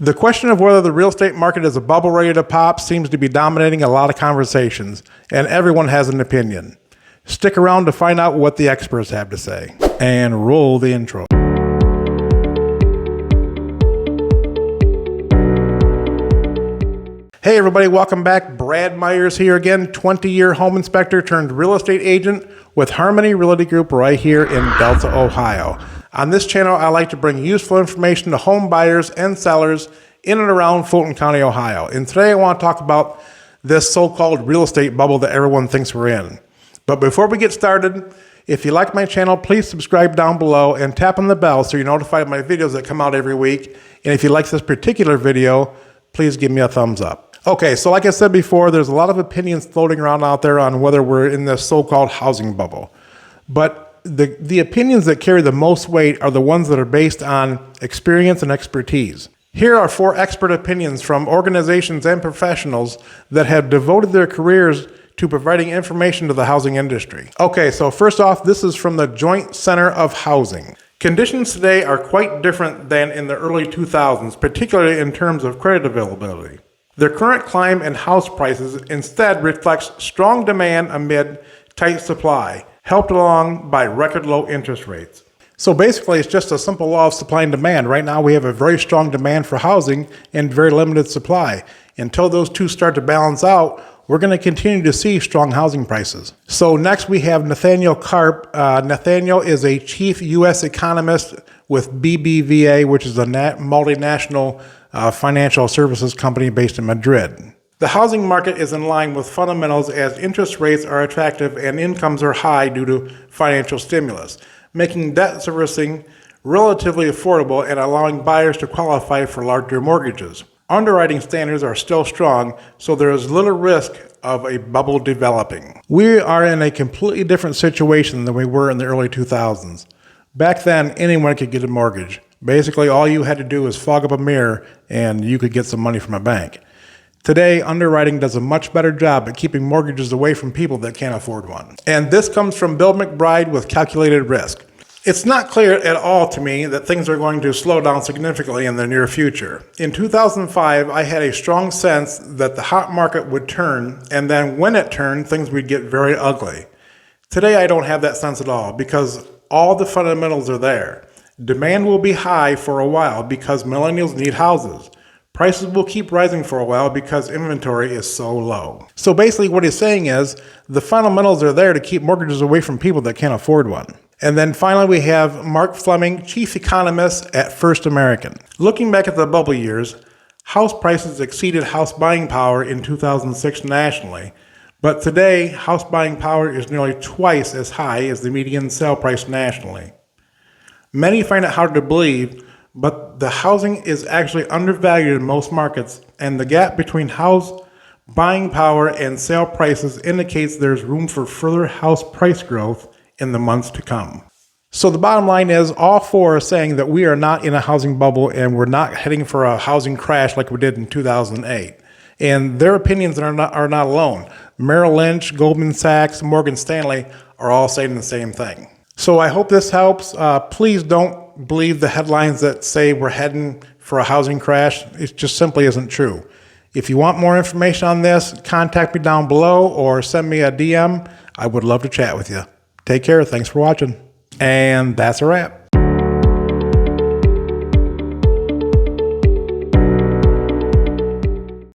The question of whether the real estate market is a bubble ready to pop seems to be dominating a lot of conversations, and everyone has an opinion. Stick around to find out what the experts have to say. And roll the intro. Hey everybody, welcome back. Brad Myers here again, 20-year home inspector turned real estate agent with Harmony Realty Group right here in Delta, Ohio. On this channel, I like to bring useful information to home buyers and sellers in and around Fulton County, Ohio. And today I want to talk about this so-called real estate bubble that everyone thinks we're in. But before we get started, if you like my channel, please subscribe down below and tap on the bell so you're notified of my videos that come out every week. And if you like this particular video, please give me a thumbs up. Okay, so like I said before, there's a lot of opinions floating around out there on whether we're in this so-called housing bubble. But the opinions that carry the most weight are the ones that are based on experience and expertise. Here are 4 expert opinions from organizations and professionals that have devoted their careers to providing information to the housing industry. Okay, so first off, this is from the Joint Center of Housing. Conditions today are quite different than in the early 2000s, particularly in terms of credit availability. The current climb in house prices instead reflects strong demand amid tight supply, helped along by record low interest rates. So basically, it's just a simple law of supply and demand. Right now, we have a very strong demand for housing and very limited supply. Until those two start to balance out, we're going to continue to see strong housing prices. So next we have Nathaniel Karp. Nathaniel is a chief U.S. economist with BBVA, which is a multinational financial services company based in Madrid. The housing market is in line with fundamentals as interest rates are attractive and incomes are high due to financial stimulus, making debt servicing relatively affordable and allowing buyers to qualify for larger mortgages. Underwriting standards are still strong, so there is little risk of a bubble developing. We are in a completely different situation than we were in the early 2000s. Back then, anyone could get a mortgage. Basically, all you had to do was fog up a mirror and you could get some money from a bank. Today, underwriting does a much better job at keeping mortgages away from people that can't afford one. And this comes from Bill McBride with Calculated Risk. It's not clear at all to me that things are going to slow down significantly in the near future. In 2005, I had a strong sense that the hot market would turn, and then when it turned, things would get very ugly. Today, I don't have that sense at all because all the fundamentals are there. Demand will be high for a while because millennials need houses. Prices will keep rising for a while because inventory is so low. So basically what he's saying is the fundamentals are there to keep mortgages away from people that can't afford one. And then finally we have Mark Fleming, chief economist at First American. Looking back at the bubble years, house prices exceeded house buying power in 2006 nationally. But today, house buying power is nearly twice as high as the median sale price nationally. Many find it hard to believe, but the housing is actually undervalued in most markets, and the gap between house buying power and sale prices indicates there's room for further house price growth in the months to come. So the bottom line is all 4 are saying that we are not in a housing bubble and we're not heading for a housing crash like we did in 2008. And their opinions are not alone. Merrill Lynch, Goldman Sachs, Morgan Stanley are all saying the same thing. So I hope this helps. Please don't believe the headlines that say we're heading for a housing crash. It just simply isn't true. If you want more information on this, contact me down below or send me a DM. I would love to chat with you. Take care. Thanks for watching. And that's a wrap.